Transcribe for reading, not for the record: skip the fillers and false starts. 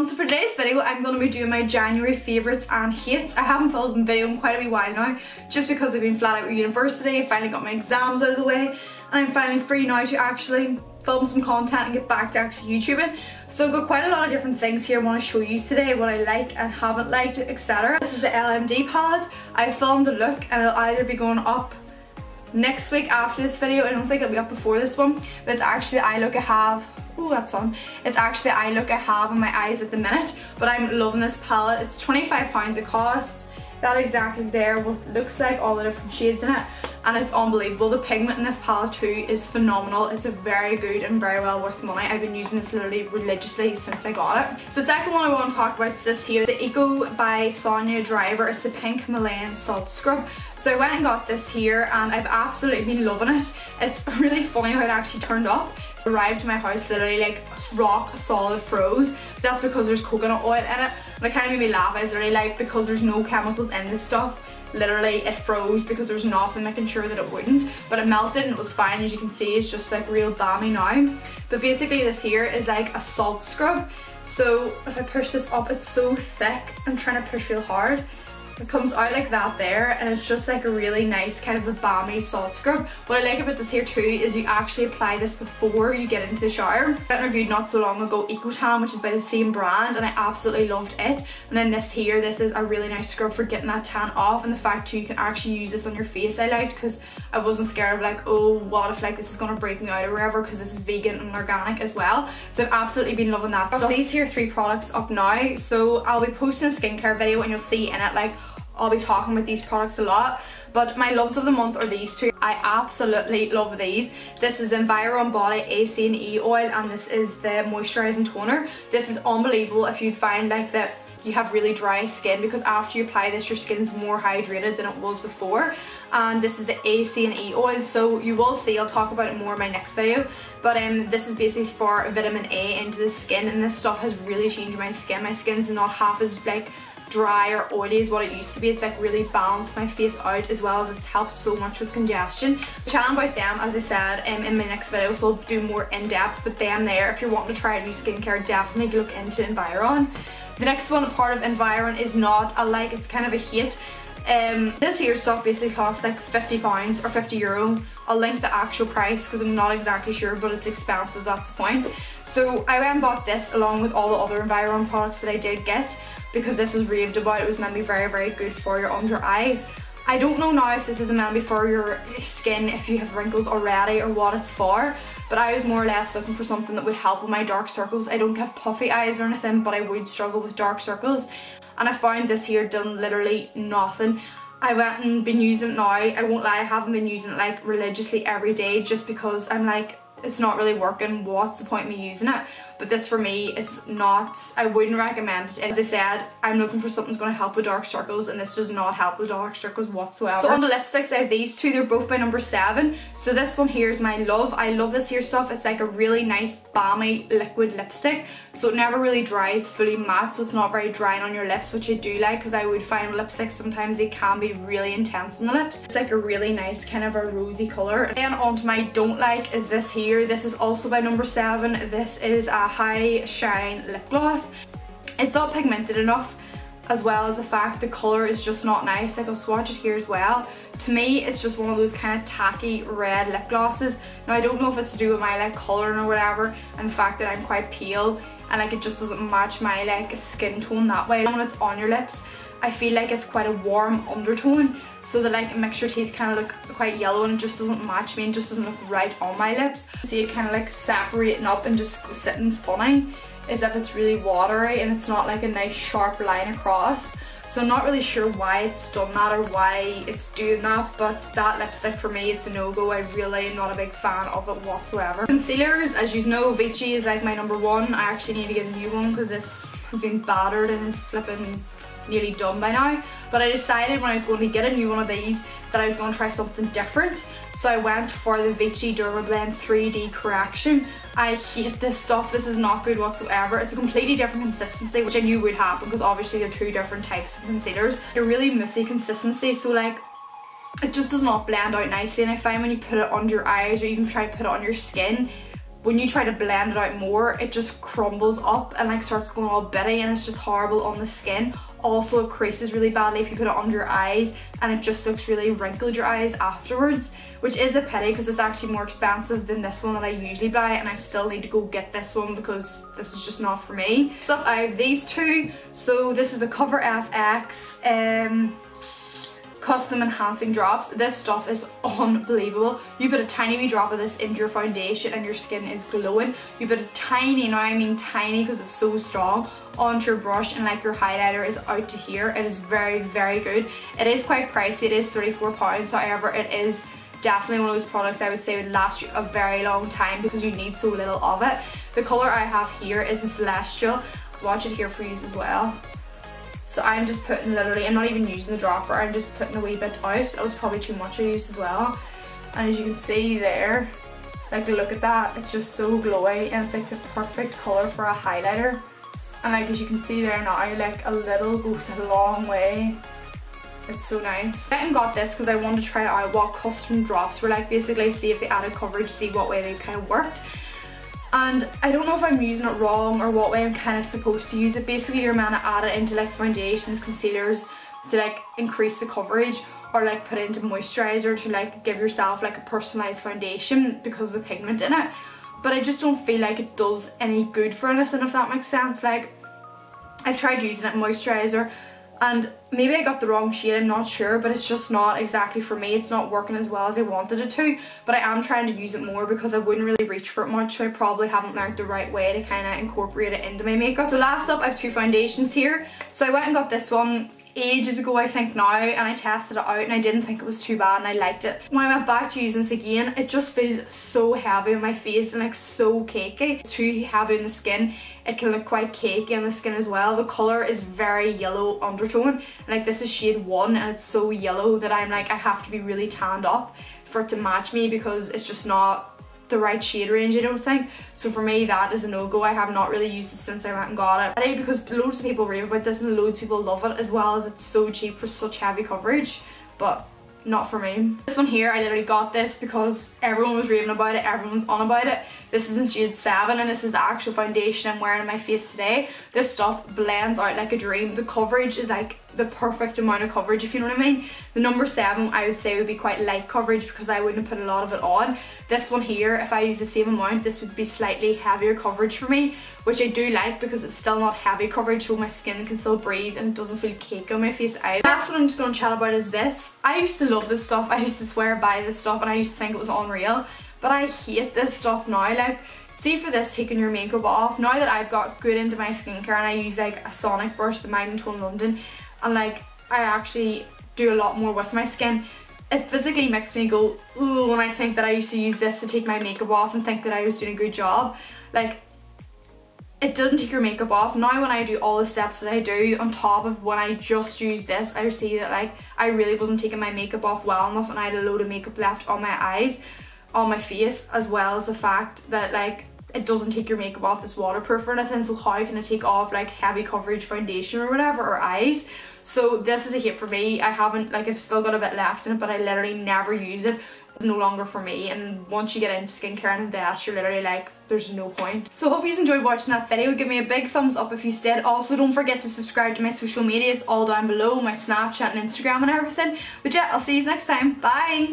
everyone, so for today's video I'm going to be doing my January favourites and hates. I haven't filmed a video in quite a wee while now, just because I've been flat out with university. I finally got my exams out of the way and I'm finally free now to actually film some content and get back to actually YouTubing. So I've got quite a lot of different things here I want to show you today, what I like and haven't liked, etc. This is the LMD palette. I filmed a look and it'll either be going up next week after this video. I don't think it'll be up before this one, but it's actually the eye look I have. Oh, that's on. It's actually the eye look I have on my eyes at the minute, but I'm loving this palette. It's £25 it costs. That exactly there, what it looks like, all the different shades in it, and it's unbelievable. The pigment in this palette too is phenomenal. It's a very good and very well worth money. I've been using this literally religiously since I got it. So the second one I want to talk about is this here, the Eco by Sonia Driver. It's the pink Himalayan salt scrub. So I went and got this here and I've absolutely been loving it. It's really funny how it actually turned up. It arrived to my house literally like rock solid froze. That's because there's coconut oil in it, and it kind of made me laugh. I was literally like, because there's no chemicals in this stuff, literally it froze because there's nothing making sure that it wouldn't, but it melted and it was fine. As you can see, it's just like real balmy now. But basically this here is like a salt scrub. So if I push this up, it's so thick. I'm trying to push real hard. It comes out like that there, and it's just like a really nice kind of a balmy salt scrub. What I like about this here too is you actually apply this before you get into the shower. I reviewed not so long ago Eco Tan, which is by the same brand, and I absolutely loved it. And then this here, this is a really nice scrub for getting that tan off, and the fact too you can actually use this on your face I liked, because I wasn't scared of like, oh what if like this is gonna break me out or whatever, because this is vegan and organic as well. So I've absolutely been loving that. So these here 3 products up now, so I'll be posting a skincare video and you'll see in it like I'll be talking about these products a lot, but my loves of the month are these 2. I absolutely love these. This is Environ Body AC and E oil, and this is the moisturising toner. This is unbelievable if you find like that you have really dry skin, because after you apply this your skin's more hydrated than it was before. And this is the AC and E oil, so you will see, I'll talk about it more in my next video, but this is basically for vitamin A into the skin, and this stuff has really changed my skin. My skin's not half as like dry or oily as what it used to be. It's like really balanced my face out, as well as it's helped so much with congestion. So chatting about them, as I said, in my next video, so I'll do more in depth. But them there, if you're wanting to try a new skincare, definitely look into Environ. The next one, part of Environ, is not a like, it's kind of a hate. This here stuff basically costs like £50 or €50. I'll link the actual price because I'm not exactly sure, but it's expensive, that's the point. So I went and bought this along with all the other Environ products that I did get, because this was raved about. It was meant to be very, very good for your under eyes. I don't know now if this is meant to be for your skin if you have wrinkles already or what it's for, but I was more or less looking for something that would help with my dark circles. I don't have puffy eyes or anything, but I would struggle with dark circles, and I found this here done literally nothing. I went and been using it now. I won't lie, I haven't been using it like religiously every day, just because I'm like, it's not really working, what's the point of me using it? But this for me, it's not, I wouldn't recommend it. As I said, I'm looking for something that's going to help with dark circles, and this does not help with dark circles whatsoever. So on the lipsticks, I have these 2, they're both by No7. So this one here is my love. I love this here stuff. It's like a really nice balmy liquid lipstick, so it never really dries fully matte, so it's not very drying on your lips, which I do like, because I would find lipsticks sometimes they can be really intense on the lips. It's like a really nice kind of a rosy colour. Then onto my don't like is this here. This is also by No7. This is a high shine lip gloss. It's not pigmented enough, as well as the fact the colour is just not nice. Like, I'll swatch it here as well. To me, it's just one of those kind of tacky red lip glosses. Now I don't know if it's to do with my like colouring or whatever, and the fact that I'm quite pale and like it just doesn't match my like skin tone that way. When it's on your lips, I feel like it's quite a warm undertone, so that like it makes your teeth kind of look quite yellow, and it just doesn't match me and just doesn't look right on my lips. See it kind of like separating up and just sitting funny, as if it's really watery and it's not like a nice sharp line across. So I'm not really sure why it's done that or why it's doing that, but that lipstick for me, it's a no-go. I really am not a big fan of it whatsoever. Concealers, as you know, Vichy is like my #1. I actually need to get a new one because this has been battered and is flipping nearly done by now. But I decided when I was going to get a new one of these that I was going to try something different. So I went for the Vichy Dermablend 3D Correction. I hate this stuff. This is not good whatsoever. It's a completely different consistency, which I knew would happen because obviously they're 2 different types of concealers. A really moussey consistency, so like it just does not blend out nicely, and I find when you put it under your eyes or even try to put it on your skin, when you try to blend it out more, it just crumbles up and like starts going all bitty, and it's just horrible on the skin. Also, it creases really badly if you put it under your eyes, and it just looks really wrinkled your eyes afterwards, which is a pity because it's actually more expensive than this one that I usually buy, and I still need to go get this one because this is just not for me. So I have these two. So this is the Cover FX Custom Enhancing Drops. This stuff is unbelievable. You put a tiny wee drop of this into your foundation and your skin is glowing. You put a tiny, now I mean tiny because it's so strong, onto your brush, and like your highlighter is out to here. It is very, very good. It is quite pricey. It is £34. However, it is definitely one of those products I would say would last you a very long time because you need so little of it. The colour I have here is the Celestial. Watch it here for you as well. So I'm just putting literally, I'm not even using the dropper, I'm just putting a wee bit out. That was probably too much I used as well. And as you can see there, like look at that, it's just so glowy, and it's like the perfect colour for a highlighter. And like as you can see there now, like a little goes a long way. It's so nice. I went and got this because I wanted to try out what custom drops were like, basically see if they added coverage, see what way they kind of worked. And I don't know if I'm using it wrong or what way I'm kind of supposed to use it. Basically you're meant to add it into like foundations, concealers to like increase the coverage, or like put it into moisturizer to like give yourself like a personalized foundation because of the pigment in it. But I just don't feel like it does any good for anything, if that makes sense. Like I've tried using it in moisturizer and maybe I got the wrong shade, I'm not sure, but it's just not exactly for me. It's not working as well as I wanted it to, but I am trying to use it more because I wouldn't really reach for it much, so I probably haven't learned the right way to kind of incorporate it into my makeup. So last up, I have two foundations here. So I went and got this one ages ago I think now, and I tested it out and I didn't think it was too bad and I liked it. When I went back to using this again, it just feels so heavy on my face and like so cakey. It's too heavy on the skin. It can look quite cakey on the skin as well. The colour is very yellow undertone, and like this is shade 1 and it's so yellow that I'm like I have to be really tanned up for it to match me because it's just not the right shade range, I don't think. So for me that is a no-go. I have not really used it since I went and got it, because loads of people rave about this and loads of people love it, as well as it's so cheap for such heavy coverage, but not for me. This one here, I literally got this because everyone was raving about it, everyone's on about it. This is in shade 7 and this is the actual foundation I'm wearing on my face today. This stuff blends out like a dream. The coverage is like the perfect amount of coverage, if you know what I mean. The number 7 I would say would be quite light coverage because I wouldn't put a lot of it on. This one here, if I use the same amount, this would be slightly heavier coverage for me, which I do like because it's still not heavy coverage, so my skin can still breathe and it doesn't feel cakey on my face either. Last one I'm just going to chat about is this. I used to love this stuff. I used to swear by this stuff and I used to think it was unreal, but I hate this stuff now. Like, see for this taking your makeup off, now that I've got good into my skincare and I use like a Sonic Burst, the Magnum Tone London, and like I actually do a lot more with my skin, it physically makes me go ooh when I think that I used to use this to take my makeup off and think that I was doing a good job. Like, it doesn't take your makeup off. Now when I do all the steps that I do on top of when I just use this, I see that like I really wasn't taking my makeup off well enough and I had a load of makeup left on my eyes, on my face, as well as the fact that like it doesn't take your makeup off, it's waterproof or anything, so how can it take off like heavy coverage foundation or whatever, or eyes? So this is a hit for me. I haven't, like, I've still got a bit left in it, but I literally never use it. It's no longer for me, and once you get into skincare and invest, you're literally like, there's no point. So I hope you enjoyed watching that video. Give me a big thumbs up if you did. Also, don't forget to subscribe to my social media. It's all down below, my Snapchat and Instagram and everything. But yeah, I'll see you next time. Bye!